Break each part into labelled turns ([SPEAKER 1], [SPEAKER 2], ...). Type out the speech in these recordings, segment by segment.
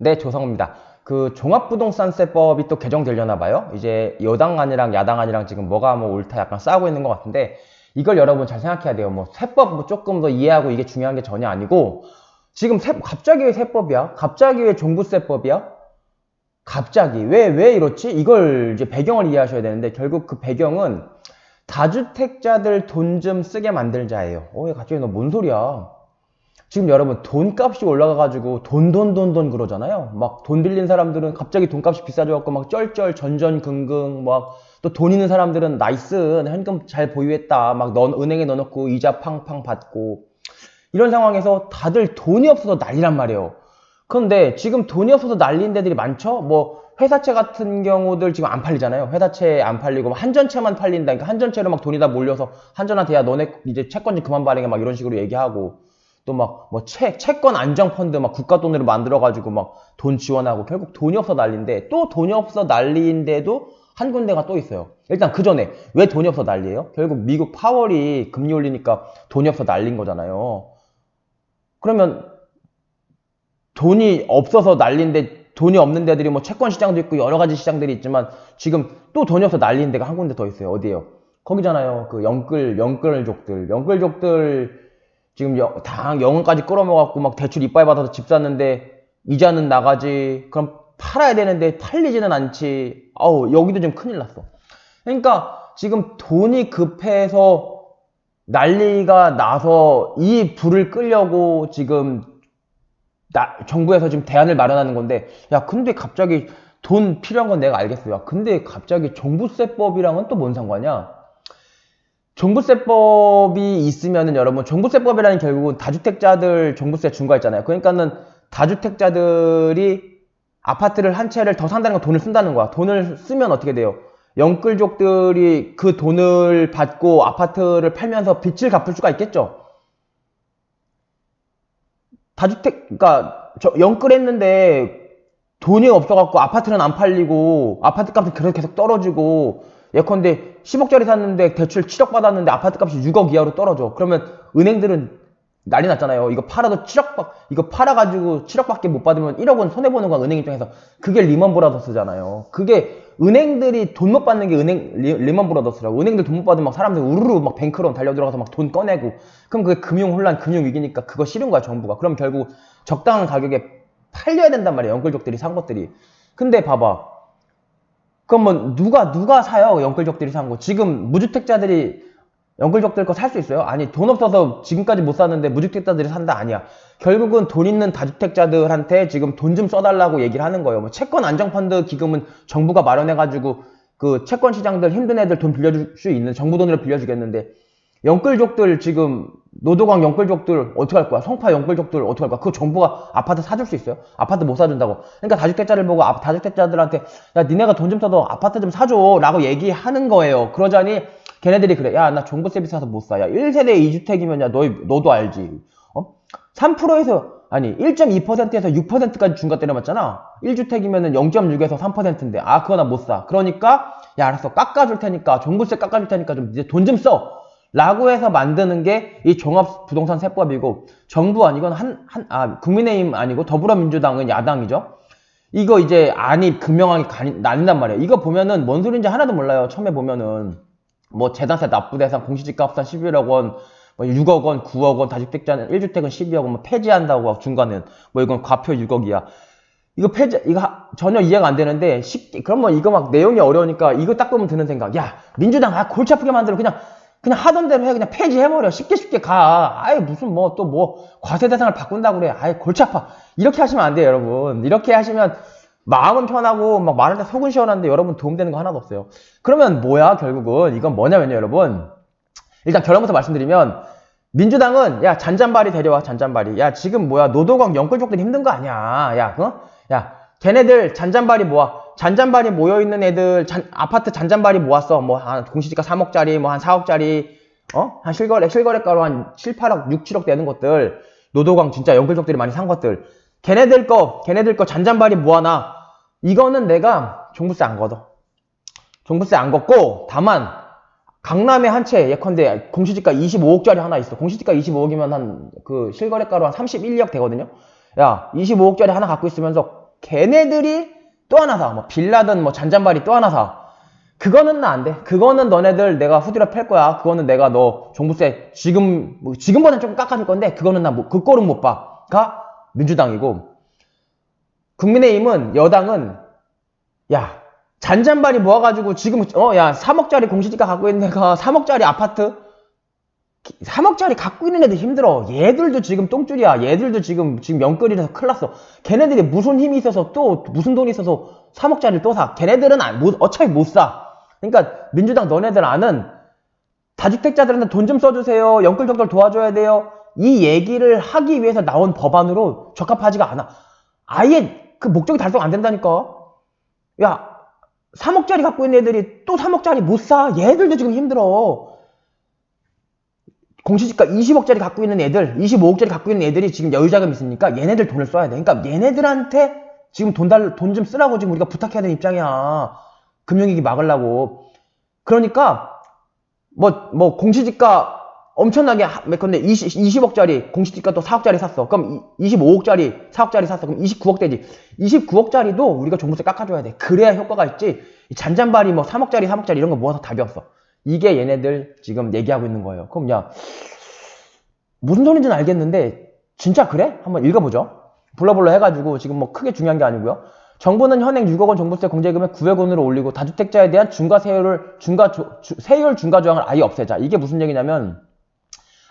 [SPEAKER 1] 네, 조성입니다. 그 종합부동산세법이 또 개정되려나 봐요. 이제 여당안이랑 야당안이랑 지금 뭐가 뭐 옳다 약간 싸우고 있는 것 같은데 이걸 여러분 잘 생각해야 돼요. 뭐 세법 뭐 조금 더 이해하고 이게 중요한 게 전혀 아니고 지금 갑자기 왜 세법이야? 갑자기 왜 종부세법이야? 갑자기 왜 이렇지? 이걸 이제 배경을 이해하셔야 되는데 결국 그 배경은 다주택자들 돈 좀 쓰게 만들자예요. 갑자기 너 뭔 소리야? 지금 여러분 돈값이 올라가가지고 돈 그러잖아요. 막 돈 빌린 사람들은 갑자기 돈값이 비싸져갖고 막 쩔쩔 전전긍긍 막 또 돈 있는 사람들은 나이스 현금 잘 보유했다 막 은행에 넣어놓고 이자 팡팡 받고 이런 상황에서 다들 돈이 없어서 난리란 말이에요. 그런데 지금 돈이 없어서 난린 데들이 많죠? 뭐 회사채 같은 경우들 지금 안 팔리잖아요. 회사채 안 팔리고 한전채만 팔린다. 그러니까 한전채로 막 돈이 다 몰려서 한전한테 야 너네 이제 채권 좀 그만 발행해 막 이런 식으로 얘기하고 또 막 뭐 채권 안정펀드 막 국가 돈으로 만들어가지고 막 돈 지원하고 결국 돈이 없어 난리인데 또 돈이 없어 난리인데도 한 군데가 또 있어요. 일단 그 전에 왜 돈이 없어 난리예요? 결국 미국 파월이 금리 올리니까 돈이 없어 난린 거잖아요. 그러면 돈이 없어서 난린데 돈이 없는 데들이 뭐 채권 시장도 있고 여러 가지 시장들이 있지만 지금 또 돈이 없어 난린 데가 한 군데 더 있어요. 어디예요? 거기잖아요. 그 영끌족들 지금 다 영혼까지 끌어모아갖고 막 대출 이빨 받아서 집 샀는데 이자는 나가지. 그럼 팔아야 되는데 팔리지는 않지. 여기도 좀 큰일 났어. 그러니까 지금 돈이 급해서 난리가 나서 이 불을 끄려고 지금 정부에서 지금 대안을 마련하는 건데 야 근데 갑자기 돈 필요한 건 내가 알겠어요. 야, 근데 갑자기 종부세법이랑은 또 뭔 상관이야? 종부세법이 있으면은 여러분 종부세법이라는 결국은 다주택자들 종부세 준 거 있잖아요. 그러니까는 다주택자들이 아파트를 한 채를 더 산다는 건 돈을 쓴다는 거야. 돈을 쓰면 어떻게 돼요? 영끌족들이 그 돈을 받고 아파트를 팔면서 빚을 갚을 수가 있겠죠. 그러니까 영끌했는데 돈이 없어갖고 아파트는 안 팔리고 아파트 값이 계속 떨어지고 예컨대 10억짜리 샀는데 대출 7억 받았는데 아파트 값이 6억 이하로 떨어져. 그러면 은행들은 난리 났잖아요. 이거 팔아도 7억 이거 팔아가지고 7억밖에 못 받으면 1억은 손해보는 거야 은행 입장에서. 그게 리먼 브라더스잖아요. 그게 은행들이 돈 못 받는 게 리먼 브라더스라고. 은행들 돈 못 받으면 막 사람들 우르르 막 뱅크론 달려들어가서 막 돈 꺼내고 그럼 그게 금융혼란 금융위기니까 그거 싫은 거야 정부가. 그럼 결국 적당한 가격에 팔려야 된단 말이에요. 영끌족들이 산 것들이. 근데 봐봐. 그럼 뭐 누가 사요? 영끌족들이 산 거. 지금 무주택자들이 영끌족들 거 살 수 있어요? 아니 돈 없어서 지금까지 못 샀는데 무주택자들이 산다? 아니야. 결국은 돈 있는 다주택자들한테 지금 돈 좀 써달라고 얘기를 하는 거예요. 뭐 채권 안정펀드 기금은 정부가 마련해가지고 그 채권 시장들 힘든 애들 돈 빌려줄 수 있는 정부 돈으로 빌려주겠는데 영끌족들 지금 노도강 영끌족들 어떻게 할 거야? 성파 영끌족들 어떻게 할 거야? 그거 정부가 아파트 사줄 수 있어요? 아파트 못 사준다고. 그러니까 다주택자를 보고 다주택자들한테 야 니네가 돈 좀 써도 아파트 좀 사줘 라고 얘기하는 거예요. 그러자니 걔네들이 그래. 야 나 종부세 비싸서 못 사. 야 1세대 2주택이면 야 너도 알지. 3%에서 아니 1.2%에서 6%까지 중과 때려맞잖아. 1주택이면은 0.6에서 3%인데 그거 나 못 사. 그러니까 야 알았어 깎아줄 테니까 종부세 깎아줄 테니까 좀 이제 돈 좀 써. 라고 해서 만드는 게 이 종합부동산 세법이고 정부 아니건 국민의힘 아니고 더불어민주당은 야당이죠. 이거 이제 금명하게 나뉜단 말이에요. 이거 보면은 뭔 소리인지 하나도 몰라요. 처음에 보면은 뭐 재산세 납부대상 공시지가 합산 11억 원, 뭐 6억 원, 9억 원, 다주택자는 1주택은 12억 원, 뭐 폐지한다고 중간은 뭐 이건 과표 6억이야. 이거 전혀 이해가 안 되는데 그럼 뭐 이거 막 내용이 어려우니까 이거 딱 보면 드는 생각. 야 민주당 골치 아프게 만들어 그냥 하던 대로 해. 그냥 폐지해버려. 쉽게 가. 무슨 과세 대상을 바꾼다고 그래. 골치 아파. 이렇게 하시면 안 돼요, 여러분. 이렇게 하시면 마음은 편하고 막 말할 때 속은 시원한데 여러분 도움되는 거 하나도 없어요. 그러면 뭐야, 결국은. 이건 뭐냐면요, 여러분. 일단 결론부터 말씀드리면 민주당은 야 잔잔바리 데려와. 잔잔바리. 야 지금 노도강 영끌족들이 힘든 거 아니야. 야 걔네들 잔잔바리 모아. 잔잔바리 모여있는 애들 아파트 잔잔바리 모았어. 뭐 한 공시지가 3억짜리 뭐 한 4억짜리 한 실거래가로 한 7, 8억 6, 7억 되는 것들 노도강 진짜 영끌족들이 많이 산 것들 걔네들 거 잔잔바리 모아놔. 이거는 내가 종부세 안 걷어. 종부세 안 걷고 다만 강남에 한 채 예컨대 공시지가 25억짜리 하나 있어. 공시지가 25억이면 한 그 실거래가로 한 31억 되거든요. 야 25억짜리 하나 갖고 있으면서 걔네들이 또 하나 사. 뭐 빌라든 뭐 잔잔바리 또 하나 사. 그거는 나 안 돼. 그거는 너네들 내가 후드려 팰 거야. 그거는 내가 너 종부세 지금보다는 조금 깎아줄 건데 그거는 나 그 꼴은 못 봐. 가 민주당이고, 국민의힘은 여당은 야 잔잔바리 모아가지고 지금 야 3억짜리 공시지가 갖고 있는 애가 3억짜리 아파트 3억짜리 갖고 있는 애들 힘들어. 얘들도 지금 똥줄이야. 얘들도 지금 명끌이라서 큰일 났어. 걔네들이 무슨 힘이 있어서 또 무슨 돈이 있어서 3억짜리를 또 사. 걔네들은 어차피 못 사. 그러니까 민주당 너네들 아는 다주택자들한테 돈 좀 써주세요. 영끌적들 도와줘야 돼요. 이 얘기를 하기 위해서 나온 법안으로 적합하지가 않아. 아예 그 목적이 달성 안 된다니까. 야 3억짜리 갖고 있는 애들이 또 3억짜리 못 사. 얘들도 지금 힘들어. 공시지가 20억짜리 갖고 있는 애들, 25억짜리 갖고 있는 애들이 지금 여유자금 있으니까 얘네들 돈을 써야 돼. 그러니까 얘네들한테 지금 돈 좀 쓰라고 지금 우리가 부탁해야 되는 입장이야. 금융위기 막으려고. 그러니까 뭐 공시지가 엄청나게 근데 20억짜리 공시지가 또 4억짜리 샀어. 그럼 25억짜리 4억짜리 샀어. 그럼 29억 되지. 29억짜리도 우리가 종부세 깎아줘야 돼. 그래야 효과가 있지. 잔잔바리 뭐 3억짜리 이런 거 모아서 답이 없어. 이게 얘네들 지금 얘기하고 있는 거예요. 그럼 야 무슨 소린지는 알겠는데 진짜 그래? 한번 읽어보죠. 불러불러 해가지고 지금 뭐 크게 중요한 게 아니고요. 정부는 현행 6억원 종부세 공제금액 900원으로 올리고 다주택자에 대한 세율 중과 조항을 아예 없애자. 이게 무슨 얘기냐면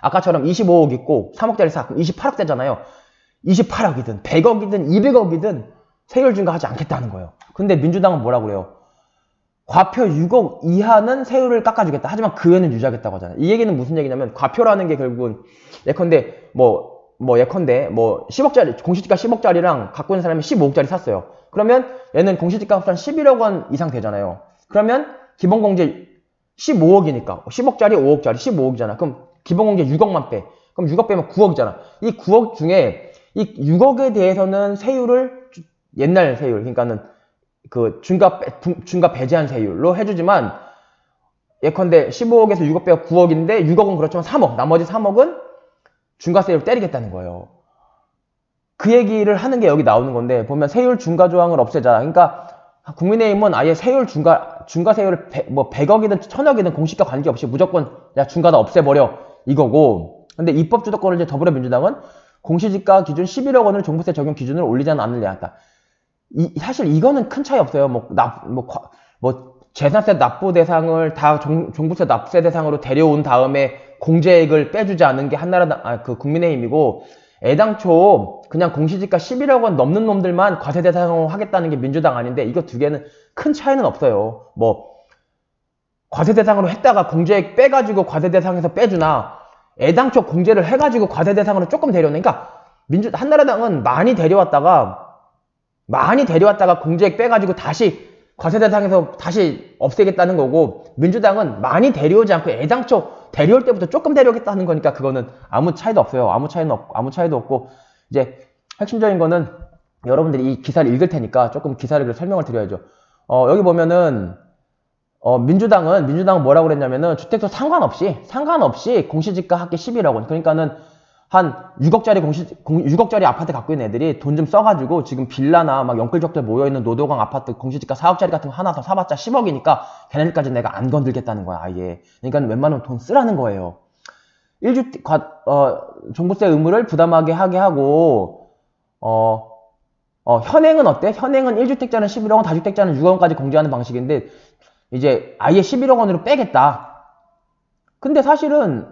[SPEAKER 1] 아까처럼 25억 있고 3억짜리 사. 그럼 28억 되잖아요. 28억이든 100억이든 200억이든 세율 중과하지 않겠다는 거예요. 근데 민주당은 뭐라고 그래요? 과표 6억 이하는 세율을 깎아주겠다. 하지만 그 외는 유지하겠다고 하잖아요. 이 얘기는 무슨 얘기냐면 과표라는 게 결국은 예컨대 예컨대 10억짜리 공시지가 10억짜리랑 갖고 있는 사람이 15억짜리 샀어요. 그러면 얘는 공시지가 한 11억 원 이상 되잖아요. 그러면 기본공제 15억이니까 10억짜리 5억짜리 15억이잖아. 그럼 기본공제 6억만 빼. 그럼 6억 빼면 9억이잖아. 이 9억 중에 이 6억에 대해서는 세율을 옛날 세율 그러니까는 그 중과 배제한 세율로 해주지만 예컨대 15억에서 6억 빼고 9억인데 6억은 그렇지만 3억 나머지 3억은 중과세율 때리겠다는 거예요. 그 얘기를 하는 게 여기 나오는 건데 보면 세율 중과 조항을 없애자. 그러니까 국민의힘은 아예 세율 중과세율을 100억이든 1000억이든 공시가 관계없이 무조건 야 중과다 없애버려 이거고. 근데 입법 주도권을 이제 더불어민주당은 공시지가 기준 11억 원을 종부세 적용 기준으로 올리지 않느냐 했다. 사실 이거는 큰 차이 없어요. 재산세 납부 대상을 다 종부세 납세 대상으로 데려온 다음에 공제액을 빼주지 않은 게 국민의힘이고, 애당초 그냥 공시지가 11억 원 넘는 놈들만 과세 대상으로 하겠다는 게 민주당 아닌데, 이거 두 개는 큰 차이는 없어요. 과세 대상으로 했다가 공제액 빼가지고 과세 대상에서 빼주나, 애당초 공제를 해가지고 과세 대상으로 조금 데려오네. 그러니까 한나라당은 많이 데려왔다가 공제액 빼가지고 다시 과세 대상에서 다시 없애겠다는 거고, 민주당은 많이 데려오지 않고 애당초 데려올 때부터 조금 데려오겠다는 거니까 그거는 아무 차이도 없어요. 아무 차이도 없고, 이제 핵심적인 거는 여러분들이 이 기사를 읽을 테니까 조금 기사를 설명을 드려야죠. 여기 보면은 민주당은 뭐라고 그랬냐면은 주택도 상관없이 공시지가 합계 11억 원. 그러니까는 한 6억짜리 아파트 갖고 있는 애들이 돈 좀 써가지고 지금 빌라나 막 영끌족들 모여있는 노도강 아파트 공시지가 4억짜리 같은 거 하나 더 사봤자 10억이니까 걔네들까지 내가 안 건들겠다는 거야, 아예. 그러니까 웬만하면 돈 쓰라는 거예요. 종부세 의무를 부담하게 하게 하고, 현행은 어때? 현행은 1주택자는 11억 원, 다주택자는 6억 원까지 공제하는 방식인데, 이제 아예 11억 원으로 빼겠다. 근데 사실은,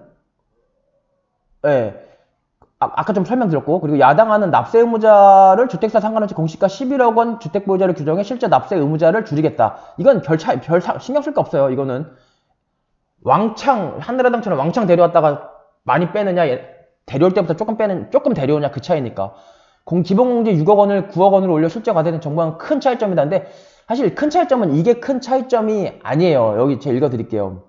[SPEAKER 1] 아까 좀 설명드렸고, 그리고 야당안은 납세 의무자를 주택사 상관없이 공시가 11억 원 주택 보유자를 규정해 실제 납세 의무자를 줄이겠다. 이건 별 신경 쓸 거 없어요. 이거는 한나라당처럼 왕창 데려왔다가 많이 빼느냐, 데려올 때부터 조금 데려오냐 그 차이니까. 기본공제 6억 원을 9억 원으로 올려 실제 과세된 정부와는 큰 차이점이다는데, 사실 큰 차이점은 이게 큰 차이점이 아니에요. 여기 제가 읽어드릴게요.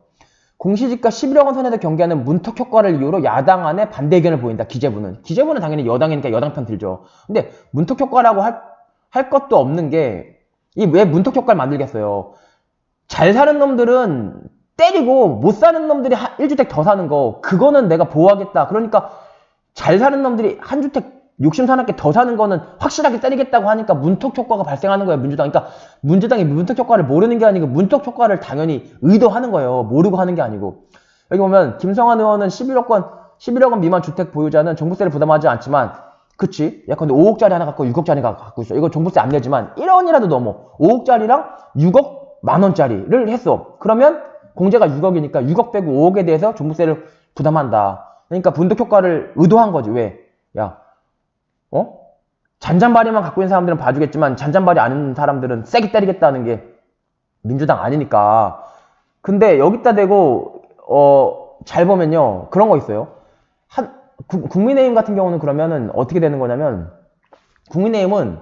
[SPEAKER 1] 공시지가 11억 원 선에서 경계하는 문턱 효과를 이유로 야당안에 반대 의견을 보인다. 기재부는 당연히 여당이니까 여당 편 들죠. 근데 문턱 효과라고 할 것도 없는 게, 왜 문턱 효과를 만들겠어요? 잘 사는 놈들은 때리고 못 사는 놈들이 1주택 더 사는 거, 그거는 내가 보호하겠다. 그러니까 잘 사는 놈들이 한 주택 욕심 사납게 더 사는 거는 확실하게 때리겠다고 하니까 문턱 효과가 발생하는 거예요, 민주당. 그러니까 문주당이 문턱 효과를 모르는 게 아니고 문턱 효과를 당연히 의도하는 거예요. 모르고 하는 게 아니고. 여기 보면 김성환 의원은 11억 원 미만 주택 보유자는 종부세를 부담하지 않지만, 그치? 예컨대 5억짜리 하나 갖고 6억짜리 갖고 있어. 이거 종부세 안 내지만 1원이라도 넘어. 5억짜리랑 6억 만원짜리를 했어. 그러면 공제가 6억이니까 6억 빼고 5억에 대해서 종부세를 부담한다. 그러니까 문턱 효과를 의도한 거지. 왜? 야, 잔잔바리만 갖고 있는 사람들은 봐주겠지만 잔잔바리 아닌 사람들은 세게 때리겠다는 게 민주당 아니니까. 근데 여기다 대고 잘 보면요, 그런 거 있어요. 국민의힘 같은 경우는 그러면은 어떻게 되는 거냐면, 국민의힘은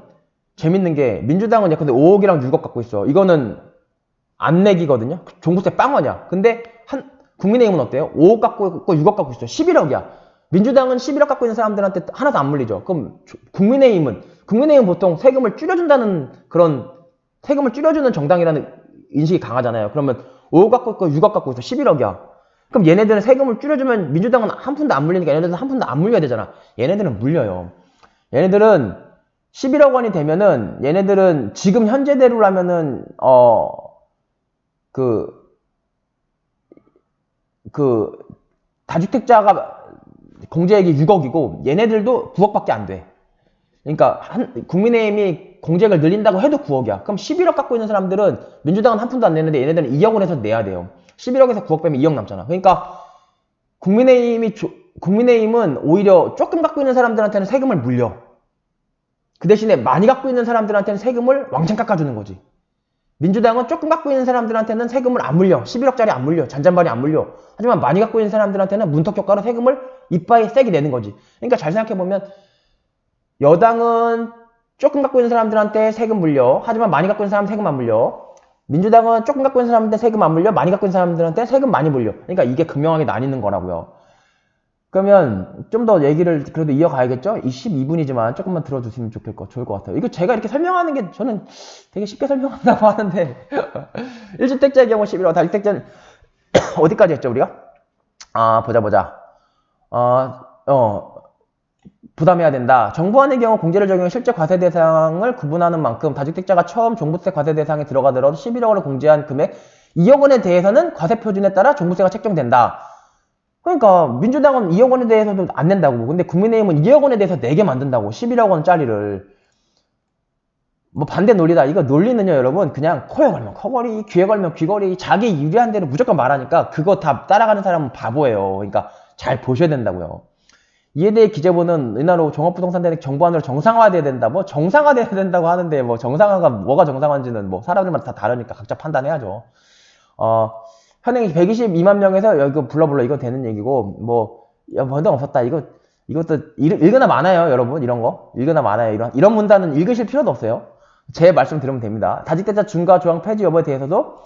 [SPEAKER 1] 재밌는 게, 민주당은 예컨대 5억이랑 6억 갖고 있어. 이거는 안 내기거든요. 종부세 빵원이야. 근데 국민의힘은 어때요? 5억 갖고 있고 6억 갖고 있어. 11억이야. 민주당은 11억 갖고 있는 사람들한테 하나도 안 물리죠. 그럼 국민의힘은 보통 세금을 줄여준다는 그런, 세금을 줄여주는 정당이라는 인식이 강하잖아요. 그러면 5억 갖고 있고 6억 갖고 있어. 11억이야. 그럼 얘네들은 세금을 줄여주면 민주당은 한 푼도 안 물리니까 얘네들은 한 푼도 안 물려야 되잖아. 얘네들은 물려요. 얘네들은 11억 원이 되면은, 얘네들은 지금 현재대로라면은 다주택자가 공제액이 6억이고 얘네들도 9억밖에 안 돼. 그러니까 국민의힘이 공제액을 늘린다고 해도 9억이야. 그럼 11억 갖고 있는 사람들은, 민주당은 한 푼도 안 내는데 얘네들은 2억을 해서 내야 돼요. 11억에서 9억 빼면 2억 남잖아. 그러니까 국민의힘은 오히려 조금 갖고 있는 사람들한테는 세금을 물려. 그 대신에 많이 갖고 있는 사람들한테는 세금을 왕창 깎아주는 거지. 민주당은 조금 갖고 있는 사람들한테는 세금을 안 물려. 11억짜리 안 물려. 잔잔바리 안 물려. 하지만 많이 갖고 있는 사람들한테는 문턱 효과로 세금을 이빠이 세게 내는 거지. 그러니까 잘 생각해보면, 여당은 조금 갖고 있는 사람들한테 세금 물려. 하지만 많이 갖고 있는 사람 세금 안 물려. 민주당은 조금 갖고 있는 사람한테 세금 안 물려. 많이 갖고 있는 사람들한테 세금 많이 물려. 그러니까 이게 극명하게 나뉘는 거라고요. 그러면 좀 더 얘기를 그래도 이어가야겠죠? 12분이지만 조금만 들어주시면 좋을 것 같아요. 이거 제가 이렇게 설명하는 게 저는 되게 쉽게 설명한다고 하는데 1주택자의 경우 11억, 다주택자는 어디까지 했죠 우리가? 보자. 부담해야 된다. 정부안의 경우 공제를 적용해 실제 과세 대상을 구분하는 만큼 다주택자가 처음 종부세 과세 대상에 들어가더라도 11억원을 공제한 금액 2억 원에 대해서는 과세 표준에 따라 종부세가 책정된다. 그러니까 민주당은 2억 원에 대해서도 안 낸다고. 근데 국민의힘은 2억 원에 대해서 내게 만든다고. 11억 원짜리를. 뭐 반대 논리다. 이거 논리는요, 여러분, 그냥 코에 걸면 코걸이, 귀에 걸면 귀걸이, 자기 유리한 대로 무조건 말하니까 그거 다 따라가는 사람은 바보예요. 그러니까 잘 보셔야 된다고요. 이에 대해 기재부는 은하로 종합부동산대책 정부안으로 정상화돼야 된다. 뭐 정상화돼야 된다고 하는데, 뭐 정상화가 뭐가 정상화인지는 뭐 사람들마다 다 다르니까 각자 판단해야죠. 현행 122만 명에서 이거 불러 이거 되는 얘기고, 뭐 번동 없었다. 이것도 읽으나 많아요, 여러분. 이런 거 읽으나 많아요. 이런 문단은 읽으실 필요도 없어요. 제 말씀 들으면 됩니다. 다주택자 중과 조항 폐지 여부에 대해서도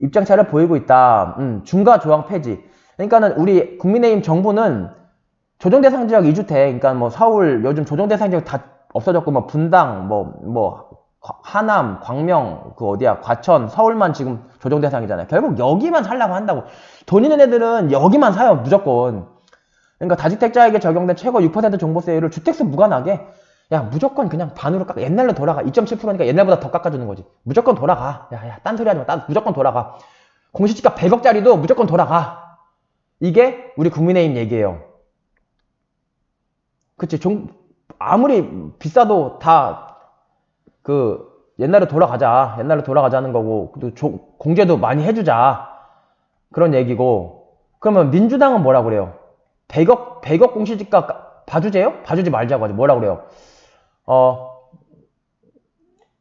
[SPEAKER 1] 입장차를 보이고 있다. 중과 조항 폐지. 그러니까는 우리 국민의힘 정부는 조정대상 지역 2주택, 그러니까 뭐 서울 요즘 조정대상 지역 다 없어졌고, 뭐 분당, 하남, 광명, 과천, 서울만 지금 조정대상이잖아요. 결국 여기만 살라고 한다고. 돈 있는 애들은 여기만 사요, 무조건. 그러니까 다주택자에게 적용된 최고 6% 종부세율을 주택수 무관하게, 야, 무조건 그냥 반으로 깎아. 옛날로 돌아가. 2.7%니까 옛날보다 더 깎아주는 거지. 무조건 돌아가. 야, 딴 소리 하지 마. 무조건 돌아가. 공시지가 100억짜리도 무조건 돌아가. 이게 우리 국민의힘 얘기예요. 그치? 아무리 비싸도 다 옛날로 돌아가자는 거고, 공제도 많이 해주자. 그런 얘기고. 그러면 민주당은 뭐라 그래요? 100억 공시지가 봐주세요? 봐주지 말자고 하지. 뭐라 그래요?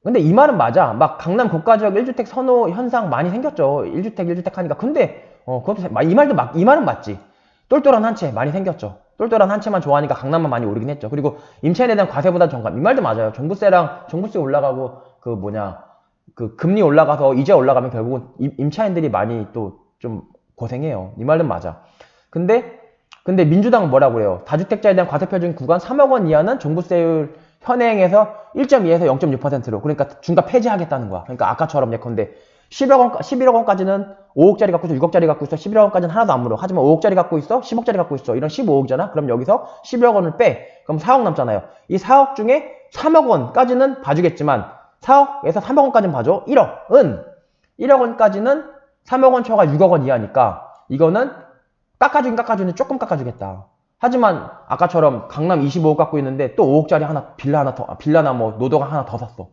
[SPEAKER 1] 근데 이 말은 맞아. 막 강남 고가지역 1주택 선호 현상 많이 생겼죠. 1주택 하니까. 근데, 이 말은 맞지. 똘똘한 한 채 많이 생겼죠. 똘똘한 한 채만 좋아하니까 강남만 많이 오르긴 했죠. 그리고 임차인에 대한 과세보다 정감. 이 말도 맞아요. 종부세 올라가고, 금리 올라가서 이자 올라가면 결국은 임차인들이 많이 또 좀 고생해요. 이 말은 맞아. 근데 민주당은 뭐라고 그래요? 다주택자에 대한 과세표준 구간 3억 원 이하는 종부세율 현행에서 1.2에서 0.6%로. 그러니까 중과 폐지하겠다는 거야. 그러니까 아까처럼 예컨대 11억 원까지는 5억짜리 갖고 있어, 6억짜리 갖고 있어, 11억 원까지는 하나도 안 물어. 하지만 5억짜리 갖고 있어, 10억짜리 갖고 있어. 이런 15억이잖아? 그럼 여기서 11억 원을 빼. 그럼 4억 남잖아요. 이 4억 중에 3억 원까지는 봐주겠지만, 4억에서 3억 원까지는 봐줘. 1억 원까지는 3억 원 초과 6억 원 이하니까, 이거는 깎아주긴 조금 깎아주겠다. 하지만 아까처럼 강남 25억 갖고 있는데 또 5억짜리 하나 빌라나 뭐 노도가 하나 더 샀어.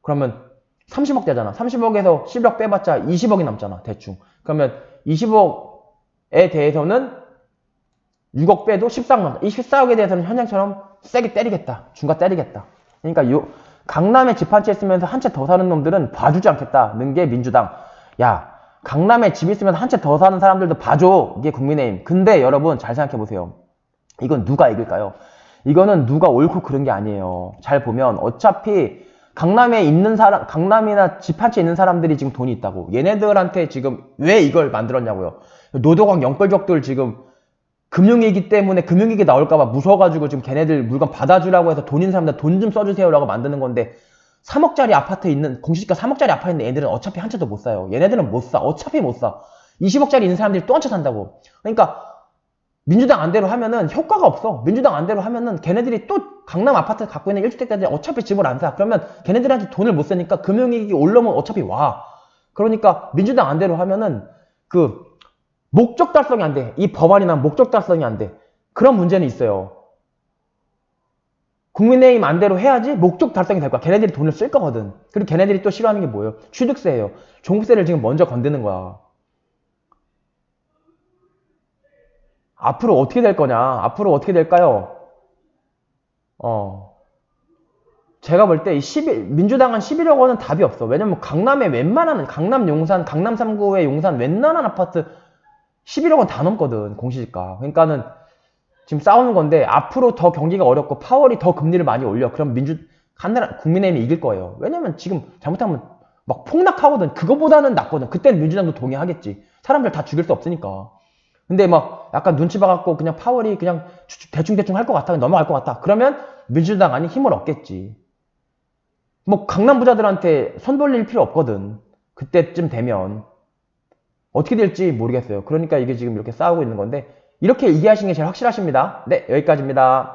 [SPEAKER 1] 그러면 30억 되잖아. 30억에서 10억 빼봤자 20억이 남잖아. 대충. 그러면 20억에 대해서는 6억 빼도 14억 남다. 이 14억에 대해서는 현장처럼 세게 때리겠다. 중과 때리겠다. 그러니까 강남에 집 한 채 있으면서 한 채 더 사는 놈들은 봐주지 않겠다는 게 민주당. 야, 강남에 집 있으면 한 채 더 사는 사람들도 봐줘. 이게 국민의힘. 근데 여러분 잘 생각해보세요. 이건 누가 이길까요? 이거는 누가 옳고 그른 게 아니에요. 잘 보면 어차피 강남에 있는 사람, 강남이나 집 한 채 있는 사람들이 지금 돈이 있다고. 얘네들한테 지금 왜 이걸 만들었냐고요. 노도광 영끌족들 지금 금융위기 때문에 금융위기 나올까봐 무서워가지고 지금 걔네들 물건 받아주라고 해서 돈 있는 사람들 돈 좀 써주세요라고 만드는 건데 3억짜리 아파트에 있는, 공시지가 3억짜리 아파트에 있는 애들은 어차피 한 채도 못 사요. 얘네들은 못 사. 어차피 못 사. 20억짜리 있는 사람들이 또 한 채 산다고. 그러니까 민주당 안대로 하면은 효과가 없어. 민주당 안대로 하면은 걔네들이 또 강남 아파트 갖고 있는 1주택자들이 어차피 집을 안 사. 그러면 걔네들한테 돈을 못 쓰니까 금융위기 올라오면 어차피 와. 그러니까 민주당 안대로 하면은 그 목적 달성이 안 돼. 이 법안이나 목적 달성이 안 돼. 그런 문제는 있어요. 국민의힘 안대로 해야지 목적 달성이 될 거야. 걔네들이 돈을 쓸 거거든. 그리고 걔네들이 또 싫어하는 게 뭐예요? 취득세예요. 종부세를 지금 먼저 건드는 거야. 앞으로 어떻게 될 거냐? 앞으로 어떻게 될까요? 제가 볼 때 민주당은 11억 원은 답이 없어. 왜냐면 강남에 웬만한, 강남 용산, 강남 3구의 용산 웬만한 아파트 11억 원 다 넘거든, 공시지가. 그러니까는 지금 싸우는 건데 앞으로 더 경기가 어렵고 파월이 더 금리를 많이 올려. 그럼 국민의힘이 이길 거예요. 왜냐면 지금 잘못하면 막 폭락하거든. 그거보다는 낫거든. 그때는 민주당도 동의하겠지. 사람들 다 죽일 수 없으니까. 근데 막 약간 눈치 봐갖고 그냥 파월이 그냥 대충 할 것 같아. 넘어갈 것 같아. 그러면 민주당 안이 힘을 얻겠지. 뭐 강남 부자들한테 손 벌릴 필요 없거든. 그때쯤 되면. 어떻게 될지 모르겠어요. 그러니까 이게 지금 이렇게 싸우고 있는 건데 이렇게 이해하시는 게 제일 확실하십니다. 네, 여기까지입니다.